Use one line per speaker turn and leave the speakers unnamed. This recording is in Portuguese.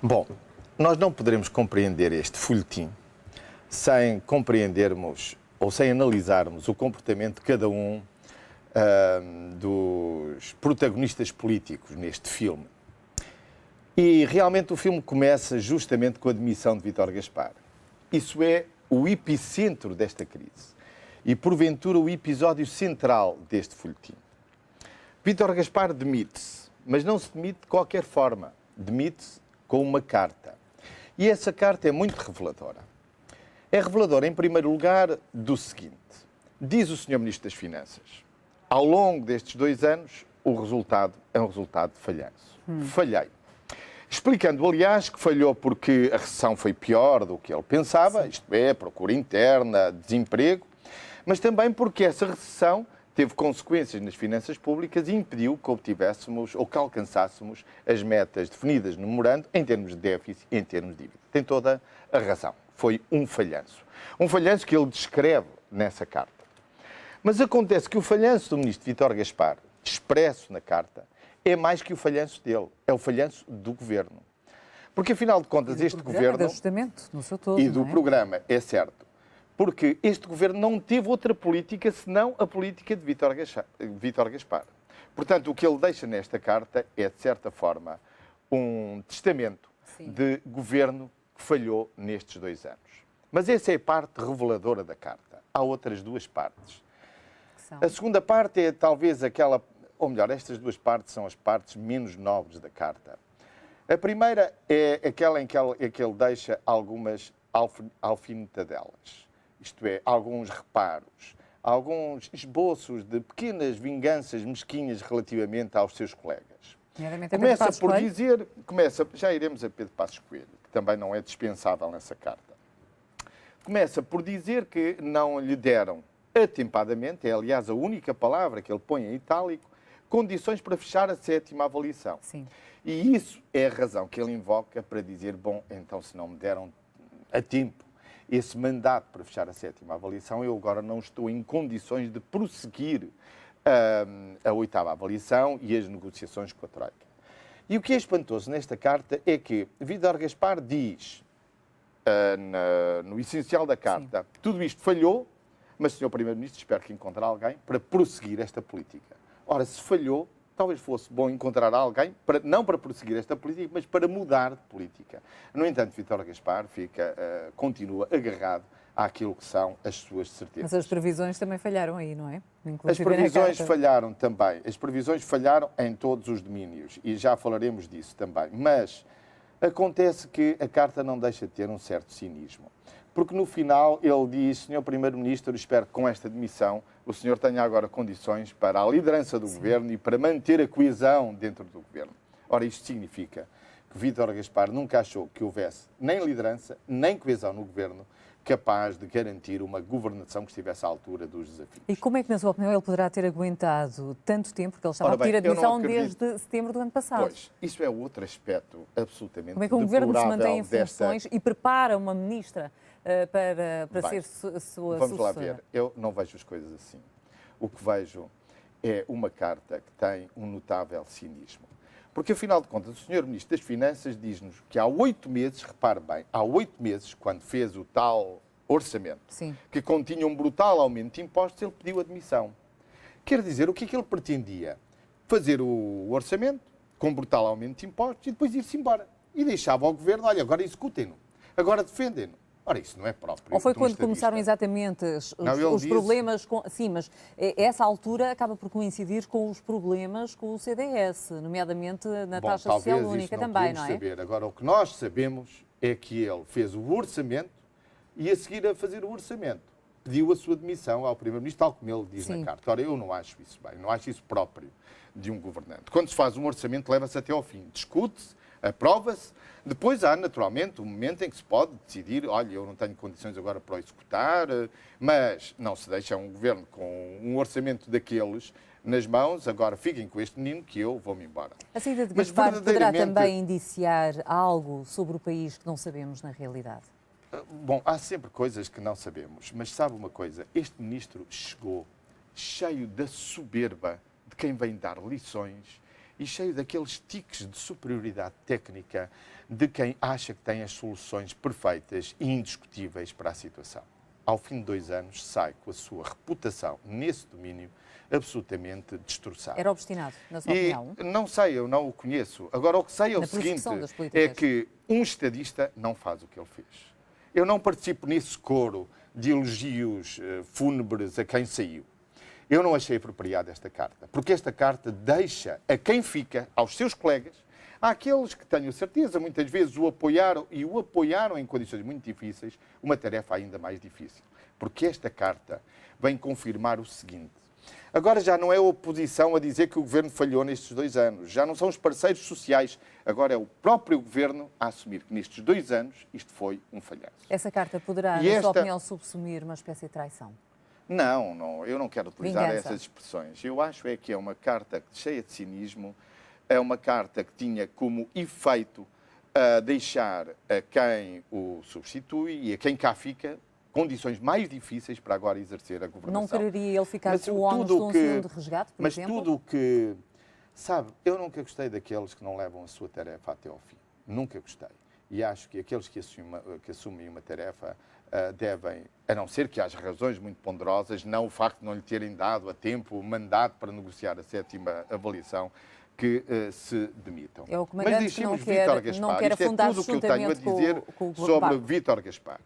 Bom, nós não poderemos compreender este folhetim sem compreendermos ou sem analisarmos o comportamento de cada um dos protagonistas políticos neste filme. E realmente o filme começa justamente com a demissão de Vítor Gaspar. Isso é o epicentro desta crise e, porventura, o episódio central deste folhetim. Vítor Gaspar demite-se, mas não se demite de qualquer forma. Demite-se com uma carta. E essa carta é muito reveladora. É reveladora, em primeiro lugar, do seguinte. Diz o Sr. Ministro das Finanças: ao longo destes 2 anos, o resultado é um resultado de falhanço. Falhei. Explicando, aliás, que falhou porque a recessão foi pior do que ele pensava, isto é, procura interna, desemprego, mas também porque essa recessão teve consequências nas finanças públicas e impediu que obtivéssemos ou que alcançássemos as metas definidas no memorando em termos de déficit e em termos de dívida. Tem toda a razão. Foi um falhanço. Um falhanço que ele descreve nessa carta. Mas acontece que o falhanço do ministro Vítor Gaspar, expresso na carta, é mais que o falhanço dele, é o falhanço do governo. Porque, afinal de contas, este governo...
do ajustamento, no seu todo,
e do programa, é certo. Porque este governo não teve outra política senão a política de Vítor Gaspar. Portanto, o que ele deixa nesta carta é, de certa forma, um testamento de governo que falhou nestes 2 anos. Mas essa é a parte reveladora da carta. Há outras 2 partes. A segunda parte é talvez aquela... Ou melhor, estas 2 partes são as partes menos nobres da carta. A primeira é aquela em que ele deixa algumas alfinetadelas. Isto é, alguns reparos, alguns esboços de pequenas vinganças mesquinhas relativamente aos seus colegas. Começa por dizer... já iremos a Pedro Passos Coelho, que também não é dispensável nessa carta. Começa por dizer que não lhe deram atempadamente, é aliás a única palavra que ele põe em itálico, condições para fechar a 7ª avaliação.
Sim.
E isso é a razão que ele invoca para dizer, bom, então se não me deram a tempo esse mandato para fechar a 7ª avaliação, eu agora não estou em condições de prosseguir a 8ª avaliação e as negociações com a Troika. E o que é espantoso nesta carta é que Vítor Gaspar diz, no essencial da carta, tudo isto falhou, mas, Sr. Primeiro-Ministro, espero que encontre alguém para prosseguir esta política. Ora, se falhou, talvez fosse bom encontrar alguém, não para prosseguir esta política, mas para mudar de política. No entanto, Vítor Gaspar continua agarrado àquilo que são as suas certezas.
Mas as previsões também falharam aí, não é?
As previsões falharam também. As previsões falharam em todos os domínios e já falaremos disso também. Mas acontece que a carta não deixa de ter um certo cinismo. Porque no final ele diz, Sr. Primeiro-Ministro, espero que com esta demissão o senhor tenha agora condições para a liderança do governo e para manter a coesão dentro do governo. Ora, isto significa que Vítor Gaspar nunca achou que houvesse nem liderança, nem coesão no governo capaz de garantir uma governação que estivesse à altura dos desafios.
E como é que, na sua opinião, ele poderá ter aguentado tanto tempo, porque ele estava a pedir a demissão desde setembro do ano passado?
Pois, isso é outro aspecto absolutamente
como é que um governo se mantém em funções e prepara uma ministra para ser sua sucessora?
Vamos lá ver, eu não vejo as coisas assim. O que vejo é uma carta que tem um notável cinismo. Porque, afinal de contas, o Sr. Ministro das Finanças diz-nos que há 8 meses, repare bem, há 8 meses, quando fez o tal orçamento, que continha um brutal aumento de impostos, ele pediu admissão. Quer dizer, o que é que ele pretendia? Fazer o orçamento com um brutal aumento de impostos e depois ir-se embora. E deixava ao Governo, olha, agora executem-no, agora defendem-no. Ora, isso não é próprio.
Ou foi quando começaram exatamente os problemas... Sim, mas essa altura acaba por coincidir com os problemas com o CDS, nomeadamente na taxa social única também, não é?
Saber. Agora, o que nós sabemos é que ele fez o orçamento e, a seguir a fazer o orçamento, pediu a sua demissão ao Primeiro-Ministro, tal como ele diz na carta. Ora, eu não acho isso bem, não acho isso próprio de um governante. Quando se faz um orçamento, leva-se até ao fim, discute-se, aprova-se. Depois há, naturalmente, um momento em que se pode decidir, olha, eu não tenho condições agora para o executar, mas não se deixa um governo com um orçamento daqueles nas mãos, agora fiquem com este menino que eu vou-me embora.
A saída de Gaspar poderá também indiciar algo sobre o país que não sabemos na realidade?
Bom, há sempre coisas que não sabemos, mas sabe uma coisa, este ministro chegou cheio da soberba de quem vem dar lições e cheio daqueles tiques de superioridade técnica de quem acha que tem as soluções perfeitas e indiscutíveis para a situação. Ao fim de 2 anos, sai com a sua reputação nesse domínio absolutamente destroçada.
Era obstinado, na sua opinião?
Não sei, eu não o conheço. Agora, o que sei é o seguinte, é que um estadista não faz o que ele fez. Eu não participo nesse coro de elogios fúnebres a quem saiu. Eu não achei apropriada esta carta, porque esta carta deixa a quem fica, aos seus colegas, àqueles que tenho certeza, muitas vezes o apoiaram e o apoiaram em condições muito difíceis, uma tarefa ainda mais difícil. Porque esta carta vem confirmar o seguinte. Agora já não é a oposição a dizer que o Governo falhou nestes 2 anos, já não são os parceiros sociais, agora é o próprio Governo a assumir que nestes 2 anos isto foi um falhanço.
Essa carta poderá, na sua opinião, subsumir uma espécie de traição?
Não, eu não quero utilizar essas expressões. Eu acho que é uma carta cheia de cinismo, é uma carta que tinha como efeito deixar a quem o substitui e a quem cá fica condições mais difíceis para agora exercer a governação.
Não quereria ele ficar com o ónus de um segundo resgate, por exemplo?
Mas tudo o que... Sabe, eu nunca gostei daqueles que não levam a sua tarefa até ao fim. Nunca gostei. E acho que aqueles que assumem uma tarefa devem, a não ser que haja razões muito ponderosas, não o facto de não lhe terem dado a tempo o mandato para negociar a 7ª avaliação, que se demitam.
É o comandante que não quer afundar
isto é tudo o que eu tenho a dizer sobre Vítor Gaspar.